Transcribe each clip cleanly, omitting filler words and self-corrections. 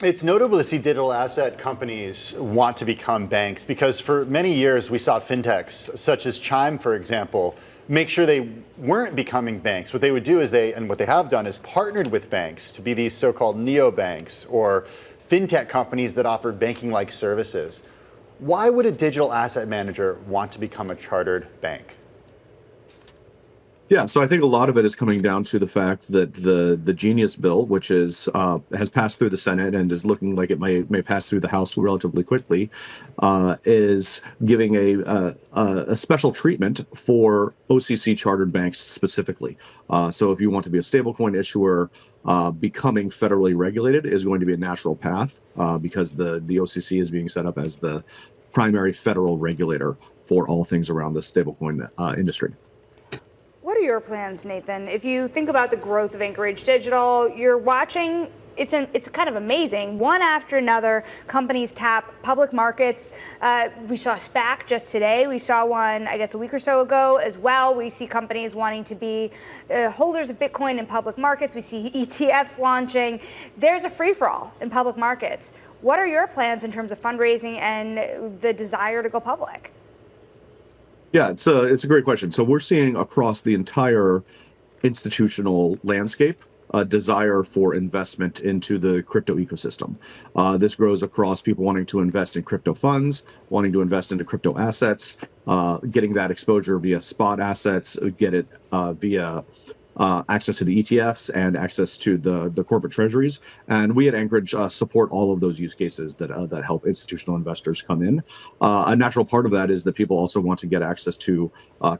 It's notable to see digital asset companies want to become banks because for many years we saw fintechs, such as Chime, for example, make sure they weren't becoming banks. What they would do is and what they have done is partnered with banks to be these so-called neobanks or fintech companies that offer banking-like services. Why would a digital asset manager want to become a chartered bank? Yeah, so I think a lot of it is coming down to the fact that the Genius bill, which has passed through the Senate and is looking like it may pass through the House relatively quickly, is giving a special treatment for OCC chartered banks specifically. So if you want to be a stablecoin issuer, becoming federally regulated is going to be a natural path because the OCC is being set up as the primary federal regulator for all things around the stablecoin industry. What are your plans, Nathan? If you think about the growth of Anchorage Digital, you're watching, it's kind of amazing. One after another, companies tap public markets. We saw a SPAC just today. We saw one, I guess, a week or so ago as well. We see companies wanting to be holders of Bitcoin in public markets. We see ETFs launching. There's a free-for-all in public markets. What are your plans in terms of fundraising and the desire to go public? Yeah, it's a great question. So we're seeing across the entire institutional landscape a desire for investment into the crypto ecosystem. This grows across people wanting to invest in crypto funds, wanting to invest into crypto assets, getting that exposure via spot assets, get it via access to the ETFs and access to the corporate treasuries. And we at Anchorage support all of those use cases that help institutional investors come in. A natural part of that is that people also want to get access to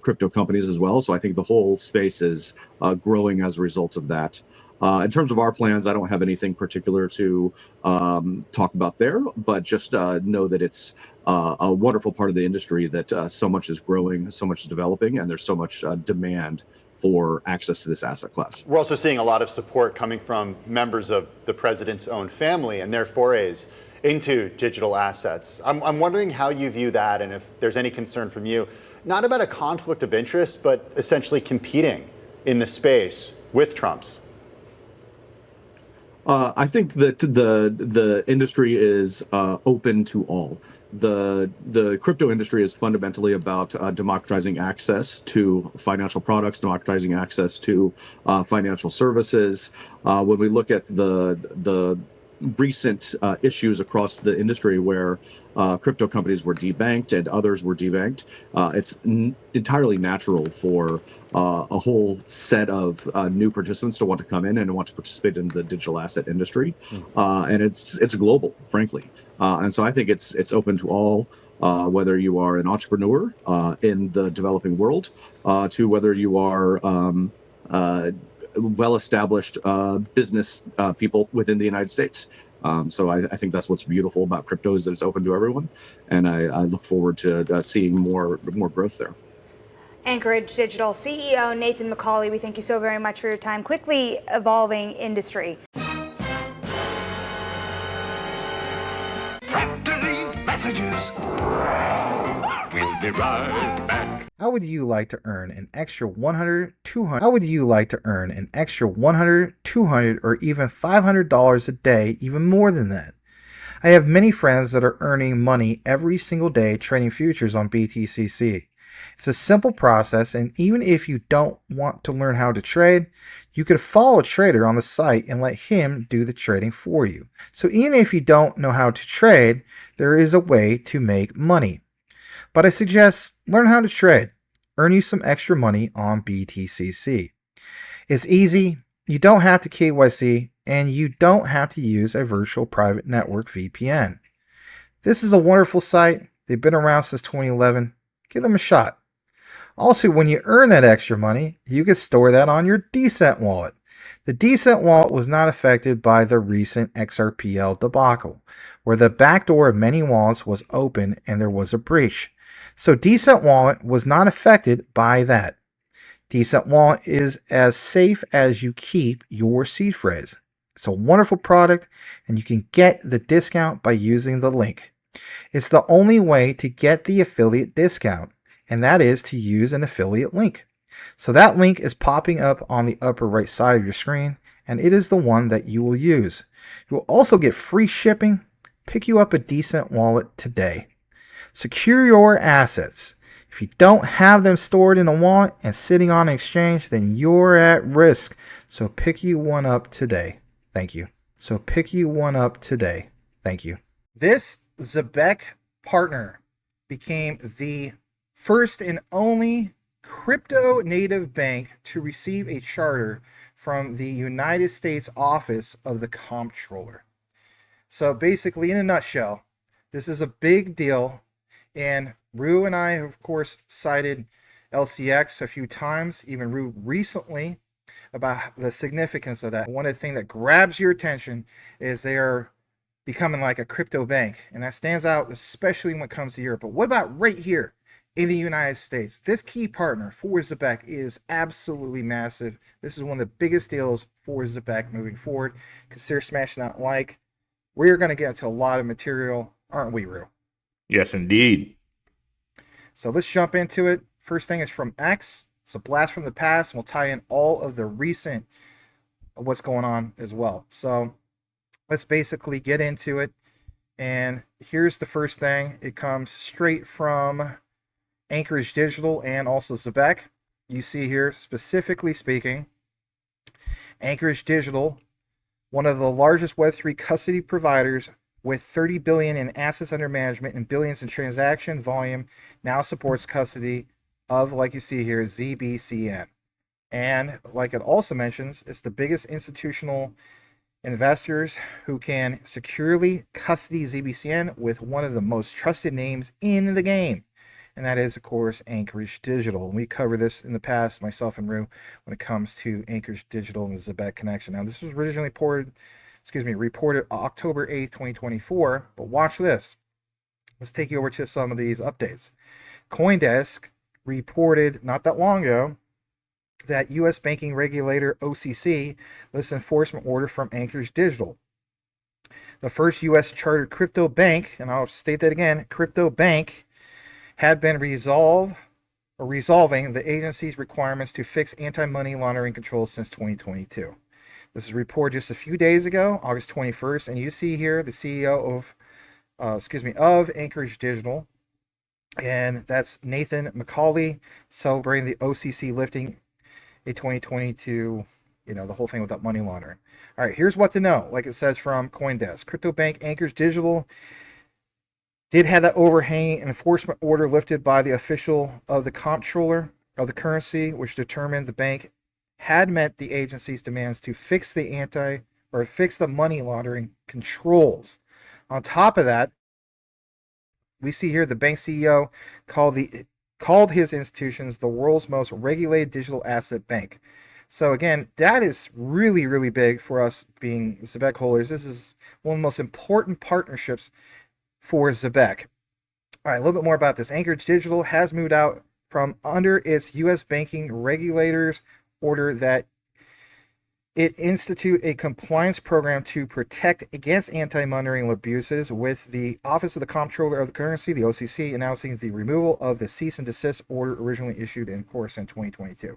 crypto companies as well. So I think the whole space is growing as a result of that. In terms of our plans, I don't have anything particular to talk about there, but just know that it's a wonderful part of the industry that so much is growing, so much is developing, and there's so much demand for access to this asset class. We're also seeing a lot of support coming from members of the president's own family and their forays into digital assets. I'm wondering how you view that and if there's any concern from you, not about a conflict of interest, but essentially competing in the space with Trump's. I think that the industry is open to all. The crypto industry is fundamentally about democratizing access to financial products, democratizing access to financial services. When we look at the recent issues across the industry where crypto companies were debanked and others were debanked, it's entirely natural for a whole set of new participants to want to come in and want to participate in the digital asset industry. And it's global, frankly. And so I think it's open to all, whether you are an entrepreneur in the developing world to whether you are well-established business people within the United States. So I think that's what's beautiful about crypto is that it's open to everyone, and I look forward to seeing more growth there. Anchorage Digital CEO Nathan McCauley, we thank you so very much for your time. Quickly evolving industry. After these messages, we'll be right back. How would you like to earn an extra $100, $200? How would you like to earn an extra $100, $200, or even $500 a day, even more than that? I have many friends that are earning money every single day trading futures on BTCC. It's a simple process, and even if you don't want to learn how to trade, you could follow a trader on the site and let him do the trading for you. So even if you don't know how to trade, there is a way to make money. But I suggest learn how to trade. Earn you some extra money on BTCC. It's easy, you don't have to KYC, and you don't have to use a virtual private network VPN. This is a wonderful site. They've been around since 2011. Give them a shot. Also, when you earn that extra money, you can store that on your DCENT wallet. The DCENT wallet was not affected by the recent XRPL debacle, where the backdoor of many wallets was open and there was a breach. So DCENT wallet was not affected by that. DCENT wallet is as safe as you keep your seed phrase. It's a wonderful product, and you can get the discount by using the link. It's the only way to get the affiliate discount, and that is to use an affiliate link. So that link is popping up on the upper right side of your screen, and it is the one that you will use. You will also get free shipping. Pick you up a DCENT wallet today. Secure your assets. If you don't have them stored in a wallet and sitting on an exchange, then you're at risk. So pick you one up today. Thank you. So pick you one up today. Thank you. This Zebec partner became the first and only crypto native bank to receive a charter from the United States Office of the Comptroller. So basically, in a nutshell, this is a big deal. And Rue and I, of course, cited LCX a few times, even Rue recently, about the significance of that. One of the things that grabs your attention is they are becoming like a crypto bank. And that stands out, especially when it comes to Europe. But what about right here in the United States? This key partner for Zebec is absolutely massive. This is one of the biggest deals for Zebec moving forward. Consider smashing that like. We're going to get into a lot of material, aren't we, Rue? Yes, indeed. So let's jump into it. First thing is from X. It's a blast from the past, and we'll tie in all of the recent what's going on as well. So let's basically get into it. And here's the first thing. It comes straight from Anchorage Digital and also Zebec. You see here, specifically speaking, Anchorage Digital, one of the largest Web3 custody providers with 30 billion in assets under management and billions in transaction volume, now supports custody of, like you see here, ZBCN. And like it also mentions, it's the biggest institutional investors who can securely custody ZBCN with one of the most trusted names in the game. And that is, of course, Anchorage Digital. And we covered this in the past, myself and Rue, when it comes to Anchorage Digital and the Zebec connection. Now, this was originally reported October 8th, 2024. But watch this. Let's take you over to some of these updates. CoinDesk reported not that long ago that U.S. banking regulator OCC lists enforcement order from Anchorage Digital. The first U.S. chartered crypto bank, and I'll state that again, crypto bank, had been resolving the agency's requirements to fix anti-money laundering controls since 2022. This is reported just a few days ago, August 21st, and you see here the CEO of Anchorage Digital, and that's Nathan McCauley, celebrating the OCC lifting a 2022, the whole thing without money laundering. All right, here's what to know. Like it says from CoinDesk, crypto bank Anchorage Digital did have that overhanging enforcement order lifted by the official of the comptroller of the currency, which determined the bank had met the agency's demands to fix the money laundering controls. On top of that, we see here the bank CEO called his institutions the world's most regulated digital asset bank. So again, that is really, really big for us being Zebec holders. This is one of the most important partnerships for Zebec. All right, a little bit more about this. Anchorage Digital has moved out from under its U.S. banking regulators order that it institute a compliance program to protect against anti-money abuses, with the Office of the Comptroller of the Currency, the OCC, announcing the removal of the cease and desist order originally issued in 2022. All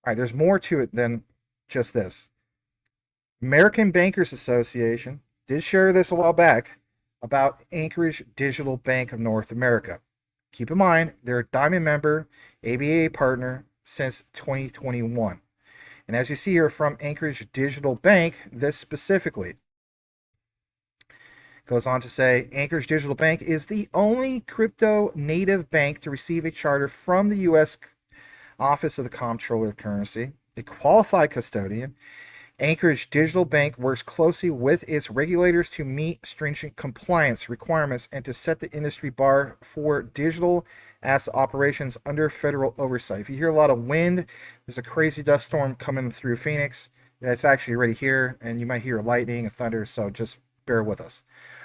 right, there's more to it than just this. American Bankers Association did share this a while back about Anchorage Digital Bank of North America. Keep in mind, they're a diamond member, ABA partner since 2021. And as you see here from Anchorage Digital Bank, this specifically goes on to say, Anchorage Digital Bank is the only crypto native bank to receive a charter from the U.S. Office of the Comptroller of the Currency, a qualified custodian. Anchorage Digital Bank works closely with its regulators to meet stringent compliance requirements and to set the industry bar for digital asset operations under federal oversight. If you hear a lot of wind, there's a crazy dust storm coming through Phoenix. That's actually already here, and you might hear lightning and thunder, so just bear with us.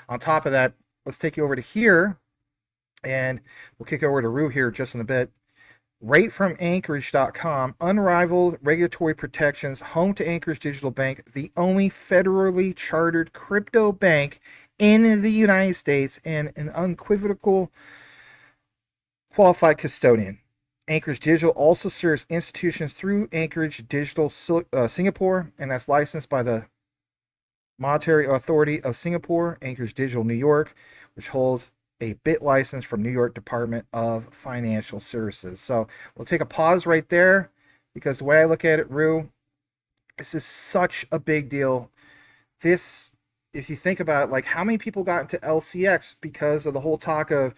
On top of that, let's take you over to here, and we'll kick over to Rue here just in a bit. Right from Anchorage.com, unrivaled regulatory protections, home to Anchorage Digital Bank, the only federally chartered crypto bank in the United States, and an unequivocal qualified custodian. Anchorage Digital also serves institutions through Anchorage Digital Singapore, and that's licensed by the Monetary Authority of Singapore, Anchorage Digital New York, which holds a BIT license from New York Department of Financial Services. So we'll take a pause right there, because the way I look at it, Rue, this is such a big deal. This, if you think about it, like how many people got into LCX because of the whole talk of,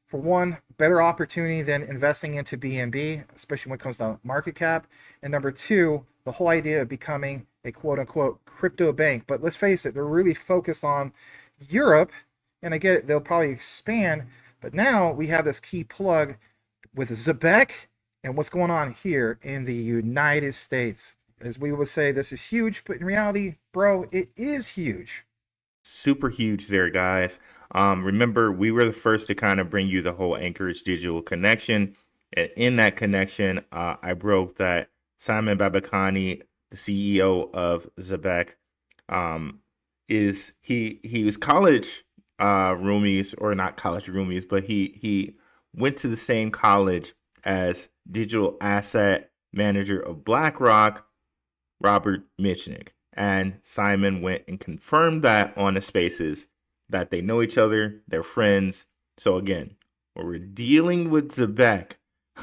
for one, better opportunity than investing into BNB, especially when it comes to market cap. And number two, the whole idea of becoming a quote unquote crypto bank. But let's face it, they're really focused on Europe. And I get it, they'll probably expand. But now we have this key plug with Zebec and what's going on here in the United States. As we would say, this is huge, but in reality, bro, it is huge. Super huge there, guys. Remember, we were the first to kind of bring you the whole Anchorage Digital connection. And in that connection, I broke that Simon Babakani, the CEO of Zebec, he was college roomies, or not college roomies, but he went to the same college as digital asset manager of BlackRock, Robert Mitchnick. And Simon went and confirmed that on the spaces, that they know each other, they're friends. So again, when we're dealing with Zebec,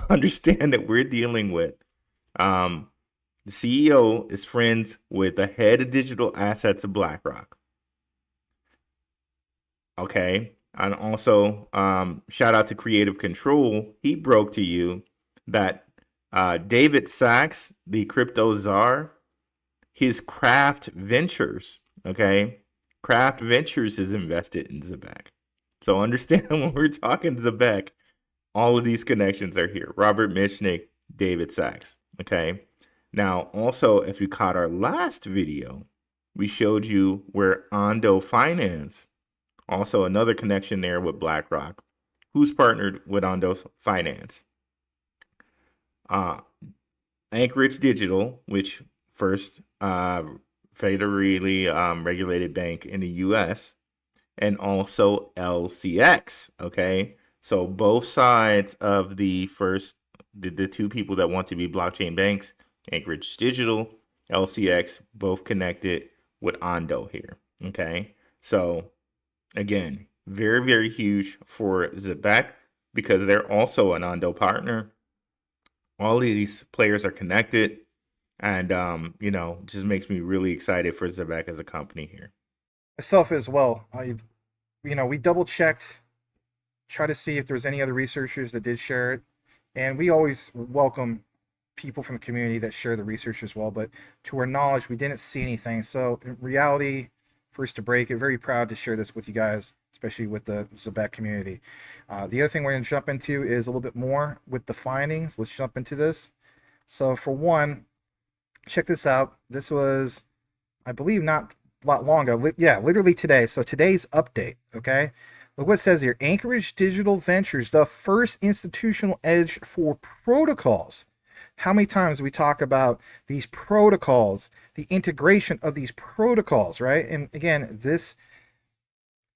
understand that we're dealing with the CEO is friends with the head of digital assets of BlackRock. Okay. And also, shout out to Creative Control. He broke to you that David Sachs, the crypto czar, his Craft Ventures, okay? Craft Ventures is invested in Zebec. So understand, when we're talking Zebec, all of these connections are here. Robert Mitchnick, David Sachs, okay? Now, also, if you caught our last video, we showed you where Ondo Finance, also another connection there with BlackRock, who's partnered with Ondo Finance. Anchorage Digital, which first federally regulated bank in the US, and also LCX. Okay, so both sides of the two people that want to be blockchain banks, Anchorage Digital, LCX, both connected with Ondo here. Okay, so again, very, very huge for Zebec, because they're also an Ondo partner. All of these players are connected. And, just makes me really excited for Zebec as a company here. Myself as well. We double checked, try to see if there's any other researchers that did share it. And we always welcome people from the community that share the research as well. But to our knowledge, we didn't see anything. So in reality, first to break it, very proud to share this with you guys, especially with the Zebec community. The other thing we're going to jump into is a little bit more with the findings. Let's jump into this. So for one, check this out. This was, I believe, not a lot longer. Literally today. So today's update, okay? Look what it says here. Anchorage Digital Ventures, the first institutional edge for protocols. How many times do we talk about these protocols, the integration of these protocols, right? And again, this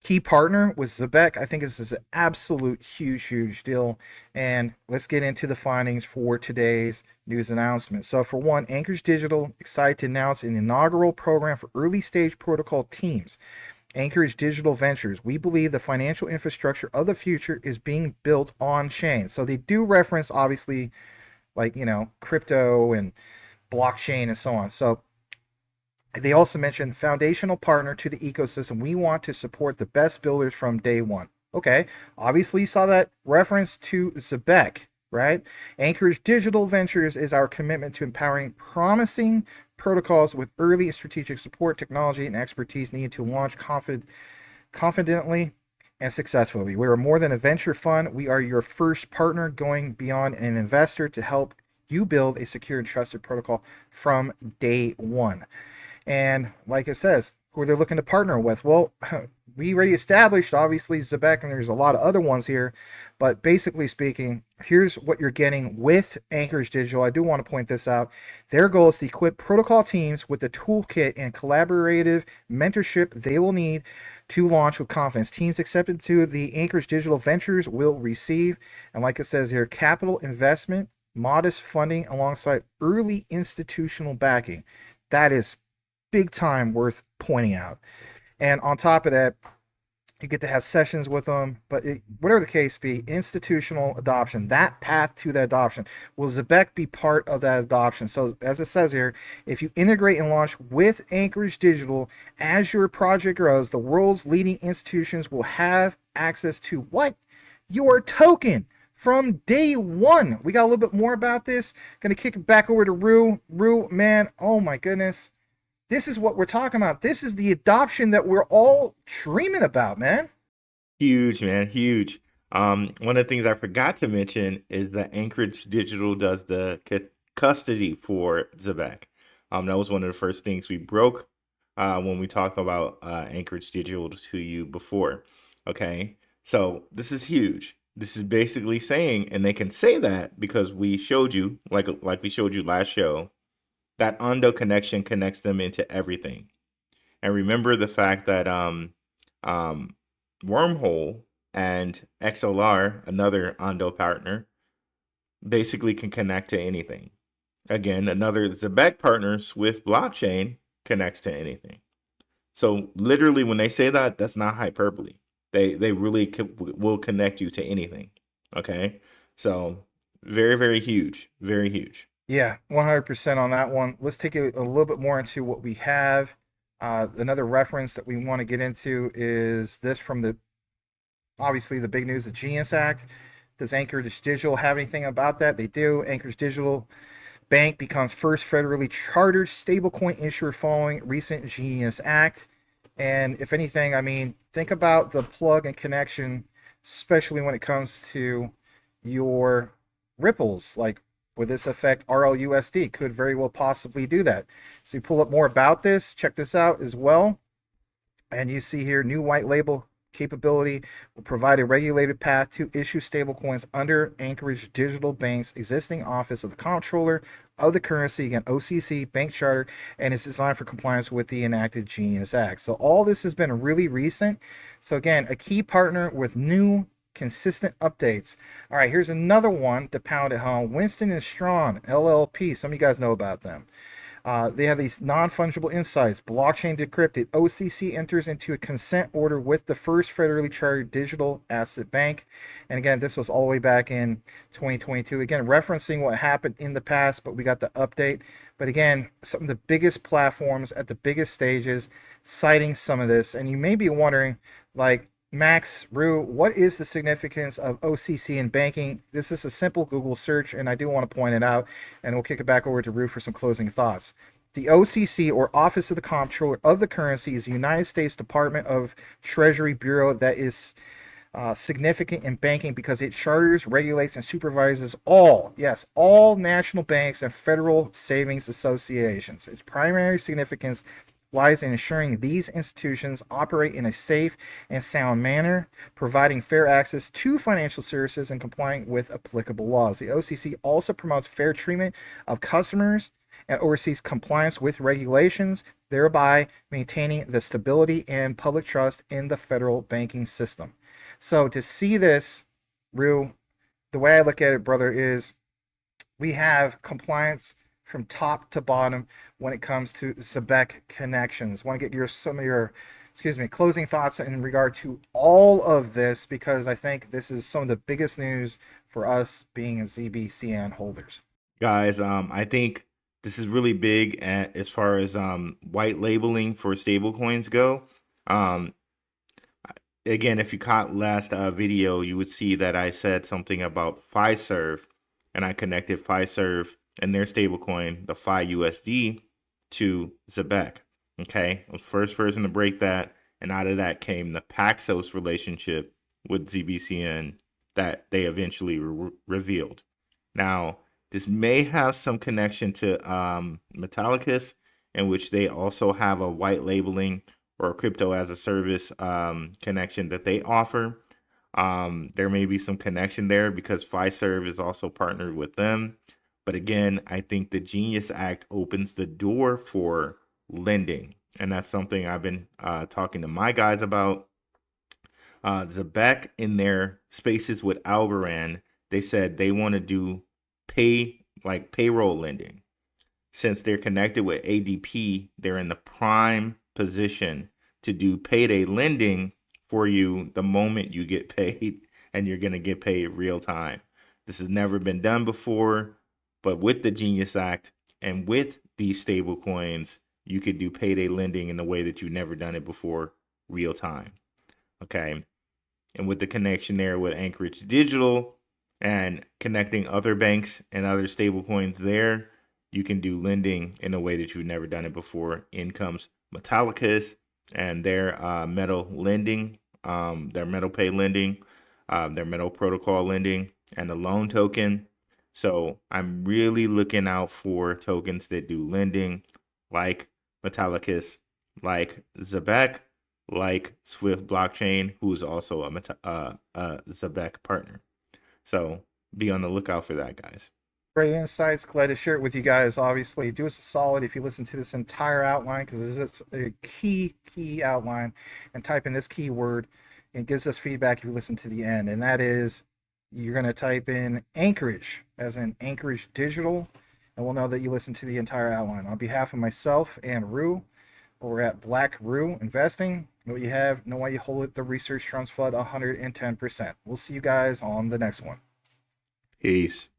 key partner with Zebec, I think this is an absolute huge deal. And let's get into the findings for today's news announcement. So for one, Anchorage Digital excited to announce an inaugural program for early stage protocol teams. Anchorage Digital Ventures, we believe the financial infrastructure of the future is being built on chain. So they do reference, obviously, like, crypto and blockchain and so on. So they also mentioned foundational partner to the ecosystem. We want to support the best builders from day one. Okay, obviously you saw that reference to Zebec, right? Anchorage Digital Ventures is our commitment to empowering promising protocols with early strategic support, technology, and expertise needed to launch confidently and successfully. We are more than a venture fund. We are your first partner, going beyond an investor to help you build a secure and trusted protocol from day one. And like it says, who they're looking to partner with. Well, we already established, obviously, Zebec, and there's a lot of other ones here. But basically speaking, here's what you're getting with Anchorage Digital. I do want to point this out. Their goal is to equip protocol teams with the toolkit and collaborative mentorship they will need to launch with confidence. Teams accepted to the Anchorage Digital Ventures will receive, and like it says here, capital investment, modest funding alongside early institutional backing. That is big time worth pointing out. And on top of that, you get to have sessions with them, but whatever the case be, institutional adoption, that path to that adoption, will Zebec be part of that adoption? So as it says here, if you integrate and launch with Anchorage Digital as your project grows, the world's leading institutions will have access to what? Your token from day one. We got a little bit more about this. Gonna kick it back over to Rue. Rue, man, oh my goodness. This is what we're talking about. This is the adoption that we're all dreaming about, man. Huge, man, huge. One of the things I forgot to mention is that Anchorage Digital does the custody for Zebec. That was one of the first things we broke when we talked about Anchorage Digital to you before. Okay, so this is huge. This is basically saying, and they can say that because we showed you, like we showed you last show, that Ondo connection connects them into everything. And remember the fact that Wormhole and XLR, another Ondo partner, basically can connect to anything. Again, another Zebec partner, Swift Blockchain, connects to anything. So literally when they say that, that's not hyperbole. They really will connect you to anything. Okay? So very, very huge. Very huge. Yeah, 100% on that one. Let's take it a little bit more into what we have. Another reference that we want to get into is this from obviously the big news, the Genius Act. Does Anchorage Digital have anything about that? They do. Anchorage Digital Bank becomes first federally chartered stablecoin issuer following recent Genius Act. And if anything, I mean, think about the plug and connection, especially when it comes to your ripples. Like, would this affect RLUSD? Could very well possibly do that. So you pull up more about this, check this out as well. And you see here, new white label capability will provide a regulated path to issue stablecoins under Anchorage Digital Bank's existing Office of the Comptroller of the Currency, again, OCC bank charter, and it's designed for compliance with the enacted Genius Act. So all this has been really recent. So again, a key partner with new consistent updates. All right, here's another one to pound at home. Winston and Strawn, LLP. Some of you guys know about them. They have these non-fungible insights. Blockchain decrypted. OCC enters into a consent order with the first federally chartered digital asset bank. And again, this was all the way back in 2022. Again, referencing what happened in the past, but we got the update. But again, some of the biggest platforms at the biggest stages citing some of this. And you may be wondering, like, Max, Rue, what is the significance of OCC in banking? This is a simple Google search, and I do want to point it out, and we'll kick it back over to Rue for some closing thoughts. The OCC, or Office of the Comptroller of the Currency, is the United States Department of Treasury Bureau that is significant in banking because it charters, regulates, and supervises all national banks and federal savings associations. Its primary significance lies in ensuring these institutions operate in a safe and sound manner, providing fair access to financial services and complying with applicable laws. The OCC also promotes fair treatment of customers and oversees compliance with regulations, thereby maintaining the stability and public trust in the federal banking system. So to see this, Rue, the way I look at it, brother, is we have compliance from top to bottom when it comes to Zebec connections. Want to get some of your closing thoughts in regard to all of this, because I think this is some of the biggest news for us being ZBCN holders. Guys, I think this is really big as far as white labeling for stablecoins go. Again, if you caught last video, you would see that I said something about Fiserv, and I connected Fiserv and their stablecoin, the FiUSD, to Zebec. Okay, I was the first person to break that, and out of that came the Paxos relationship with ZBCN that they eventually revealed. Now, this may have some connection to Metallicus, in which they also have a white labeling or crypto as a service connection that they offer. There may be some connection there because Fiserv is also partnered with them. But again, I think the Genius Act opens the door for lending. And that's something I've been talking to my guys about. Zebec, in their spaces with Algorand, they said they want to do payroll lending. Since they're connected with ADP, they're in the prime position to do payday lending for you the moment you get paid, and you're going to get paid real time. This has never been done before, but with the Genius Act and with these stable coins, you could do payday lending in a way that you've never done it before, real time. Okay. And with the connection there with Anchorage Digital and connecting other banks and other stable coins there, you can do lending in a way that you've never done it before. In comes Metallicus and their metal lending, their metal pay lending, their metal protocol lending, and the loan token. So I'm really looking out for tokens that do lending like Metallicus, like Zebec, like Swift Blockchain, who is also a Zebec partner. So be on the lookout for that, guys. Great insights. Glad to share it with you guys. Obviously, do us a solid if you listen to this entire outline, because this is a key outline, and type in this keyword. It gives us feedback if you listen to the end, and that is you're going to type in Anchorage, as in Anchorage Digital, and we'll know that you listened to the entire outline. On behalf of myself and Rue, we're at Blackrue Investing. Know what you have, know why you hold it. The research trumps flood 110%. We'll see you guys on the next one. Peace.